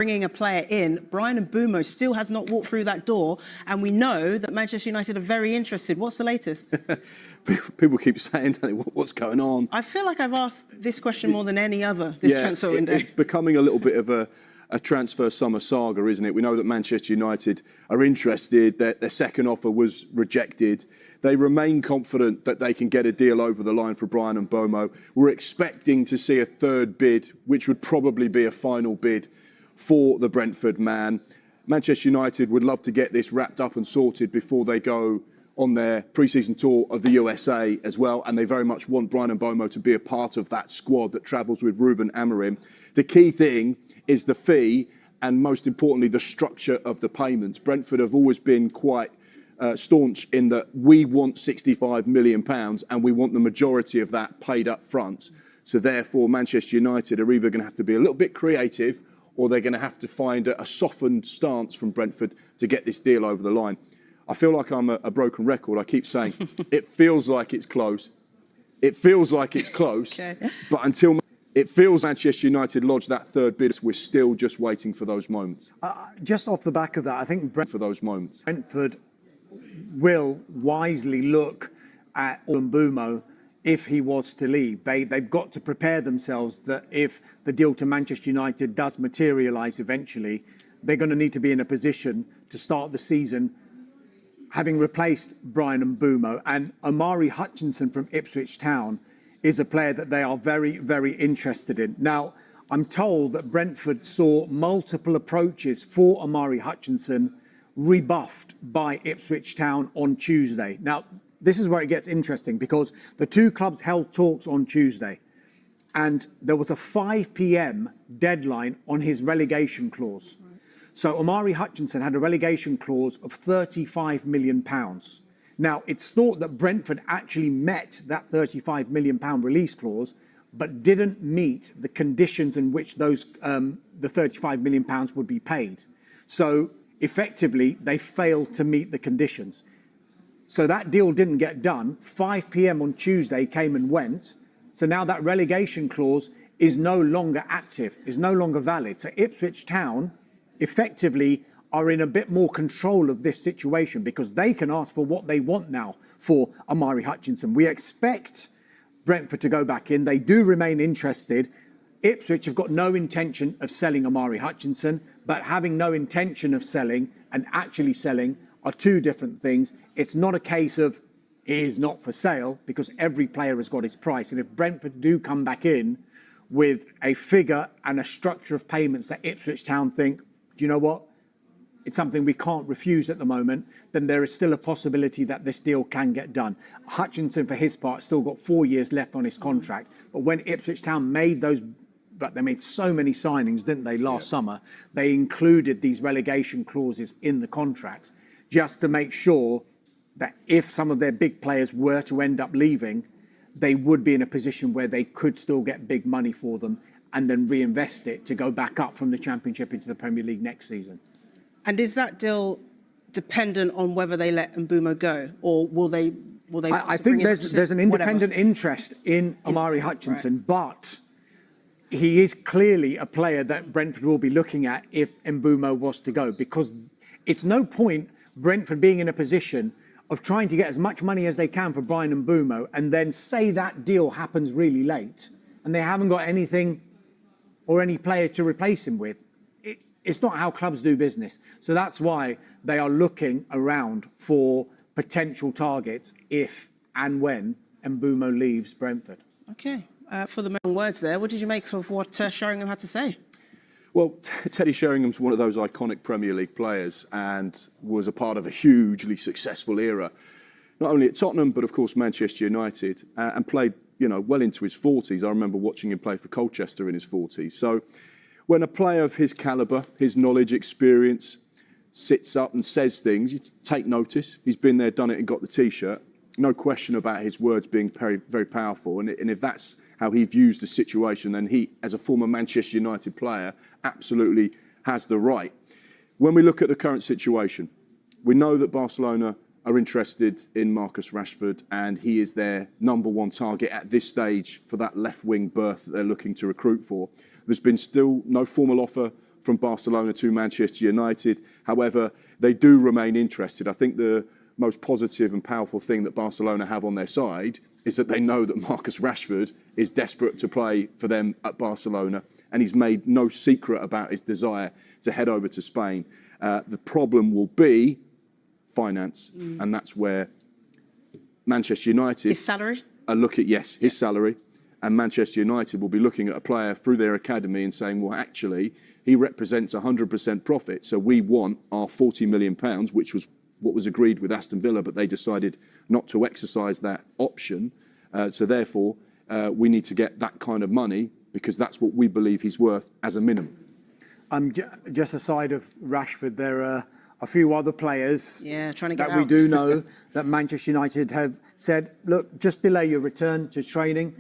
bringing a player in. Bryan Mbeumo still has not walked through that door, and we know that Manchester United are very interested. What's the latest? People keep saying, what's going on? I feel like I've asked this question more than any other this transfer window. It's becoming a little bit of a transfer summer saga, isn't it? We know that Manchester United are interested. Their second offer was rejected. They remain confident that they can get a deal over the line for Bryan Mbeumo. We're expecting to see a third bid, which would probably be a final bid for the Brentford man. Manchester United would love to get this wrapped up and sorted before they go on their pre-season tour of the USA as well, and they very much want Bryan Mbeumo to be a part of that squad that travels with Ruben Amorim. The key thing is the fee and, most importantly, the structure of the payments. Brentford have always been quite staunch in that we want £65 million and we want the majority of that paid up front. So therefore, Manchester United are either going to have to be a little bit creative or they're going to have to find a softened stance from Brentford to get this deal over the line. I feel like I'm a broken record. I keep saying it feels like it's close. It feels like it's close. Okay. But until it feels Manchester United lodge that third bid, we're still just waiting for those moments. Just off the back of that, I think Brentford will wisely look at Mbeumo if he was to leave. They've got to prepare themselves that if the deal to Manchester United does materialise eventually, they're going to need to be in a position to start the season having replaced Bryan Mbeumo. And Omari Hutchinson from Ipswich Town is a player that they are very, very interested in. Now, I'm told that Brentford saw multiple approaches for Omari Hutchinson rebuffed by Ipswich Town on Tuesday. Now, this is where it gets interesting because the two clubs held talks on Tuesday and there was a 5 p.m. deadline on his relegation clause. So Omari Hutchinson had a relegation clause of £35 million. Now, it's thought that Brentford actually met that £35 million release clause, but didn't meet the conditions in which those the £35 million would be paid. So effectively, they failed to meet the conditions. So that deal didn't get done. 5 p.m. on Tuesday came and went. So now that relegation clause is no longer active, is no longer valid. So Ipswich Town effectively are in a bit more control of this situation because they can ask for what they want now for Omari Hutchinson. We expect Brentford to go back in. They do remain interested. Ipswich have got no intention of selling Omari Hutchinson, but having no intention of selling and actually selling are two different things. It's not a case of he is not for sale because every player has got his price. And if Brentford do come back in with a figure and a structure of payments that Ipswich Town think, do you know what? It's something we can't refuse at the moment, then there is still a possibility that this deal can get done. Hutchinson, for his part, still got 4 years left on his contract. But when Ipswich Town made those, but they made so many signings, didn't they, last summer, they included these relegation clauses in the contracts just to make sure that if some of their big players were to end up leaving, they would be in a position where they could still get big money for them and then reinvest it to go back up from the Championship into the Premier League next season. And is that deal dependent on whether they let Mbeumo go, or will they? I think there's an independent interest in Omari Hutchinson, but he is clearly a player that Brentford will be looking at if Mbeumo was to go, because it's no point Brentford being in a position of trying to get as much money as they can for Bryan Mbeumo and then say that deal happens really late and they haven't got anything or any player to replace him with. It's not how clubs do business. So that's why they are looking around for potential targets if and when Mbeumo leaves Brentford. Okay. For the main words there, what did you make of what Sheringham had to say? Well, Teddy Sheringham's one of those iconic Premier League players and was a part of a hugely successful era, not only at Tottenham, but of course Manchester United, and played, well into his 40s. I remember watching him play for Colchester in his 40s. So when a player of his calibre, his knowledge, experience, sits up and says things, you take notice. He's been there, done it and got the T-shirt. No question about his words being very, very powerful. And if that's how he views the situation, then he, as a former Manchester United player, absolutely has the right. When we look at the current situation, we know that Barcelona are interested in Marcus Rashford and he is their #1 target at this stage for that left-wing berth that they're looking to recruit for. There's been still no formal offer from Barcelona to Manchester United. However, they do remain interested. I think the most positive and powerful thing that Barcelona have on their side is that they know that Marcus Rashford is desperate to play for them at Barcelona, and he's made no secret about his desire to head over to Spain. The problem will be finance, and that's where Manchester United... His salary? His salary. And Manchester United will be looking at a player through their academy and saying, well, actually, he represents 100% profit, so we want our £40 million, which was what was agreed with Aston Villa, but they decided not to exercise that option. So therefore, we need to get that kind of money because that's what we believe he's worth as a minimum. Just aside of Rashford, there are a few other players trying to get that we do know that Manchester United have said, look, just delay your return to training,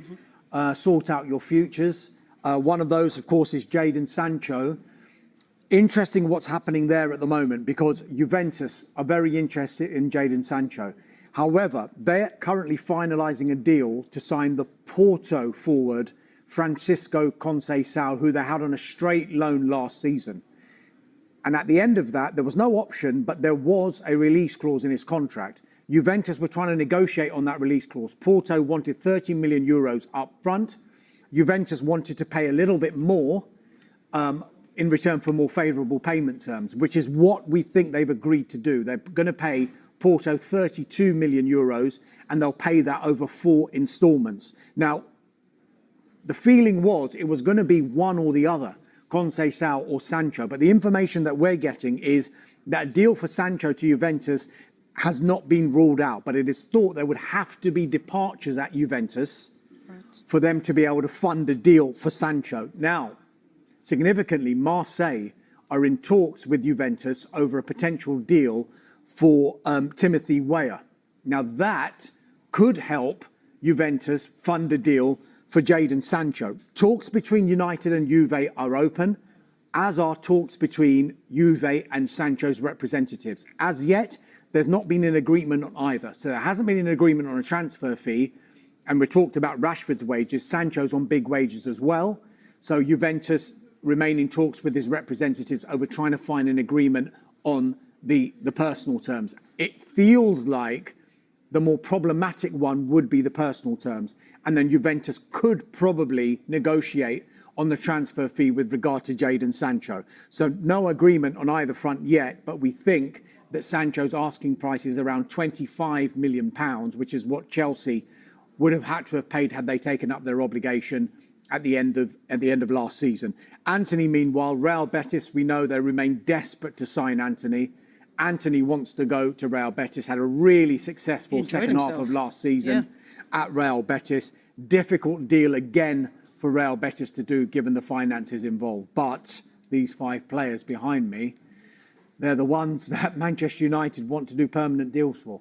sort out your futures. One of those, of course, is Jadon Sancho. Interesting what's happening there at the moment because Juventus are very interested in Jadon Sancho. However, they're currently finalising a deal to sign the Porto forward Francisco Conceição, who they had on a straight loan last season. And at the end of that, there was no option, but there was a release clause in his contract. Juventus were trying to negotiate on that release clause. Porto wanted 30 million euros up front. Juventus wanted to pay a little bit more in return for more favourable payment terms, which is what we think they've agreed to do. They're going to pay Porto 32 million euros, and they'll pay that over 4 instalments. Now, the feeling was it was going to be one or the other, Conceição or Sancho. But the information that we're getting is that a deal for Sancho to Juventus has not been ruled out, but it is thought there would have to be departures at Juventus for them to be able to fund a deal for Sancho. Now, significantly, Marseille are in talks with Juventus over a potential deal for Timothy Weah. Now, that could help Juventus fund a deal for Jadon Sancho. Talks between United and Juve are open, as are talks between Juve and Sancho's representatives. As yet, there's not been an agreement on either. So there hasn't been an agreement on a transfer fee, and we talked about Rashford's wages. Sancho's on big wages as well. So Juventus remain in talks with his representatives over trying to find an agreement on the personal terms. It feels like the more problematic one would be the personal terms. And then Juventus could probably negotiate on the transfer fee with regard to Jadon Sancho. So no agreement on either front yet, but we think that Sancho's asking price is around £25 million, which is what Chelsea would have had to have paid had they taken up their obligation at the end of last season. Antony, meanwhile, Real Betis, we know they remain desperate to sign Antony. Antony wants to go to Real Betis, had a really successful second half of last season at Real Betis. Difficult deal again for Real Betis to do given the finances involved. But these 5 players behind me, they're the ones that Manchester United want to do permanent deals for.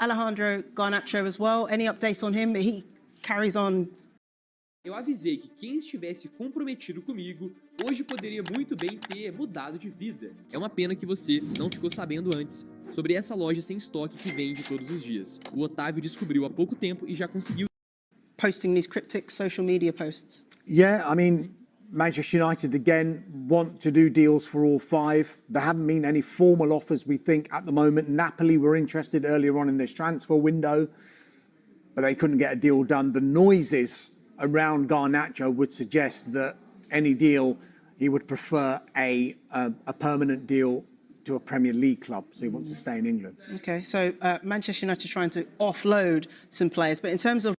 Alejandro Garnacho as well. Any updates on him? He carries on. Eu avisei que quem estivesse comprometido comigo, hoje poderia muito bem ter mudado de vida. É uma pena que você não ficou sabendo antes sobre essa loja sem estoque que vende todos os dias. O Otávio descobriu há pouco tempo e já conseguiu. Posting these cryptic social media posts. Yeah, I mean, Manchester United again want to do deals for all 5. There haven't been any formal offers, we think, at the moment. Napoli were interested earlier on in this transfer window, but they couldn't get a deal done. The noises around Garnacho would suggest that any deal, he would prefer a permanent deal to a Premier League club, so he wants to stay in England. Okay, so Manchester United trying to offload some players, but in terms of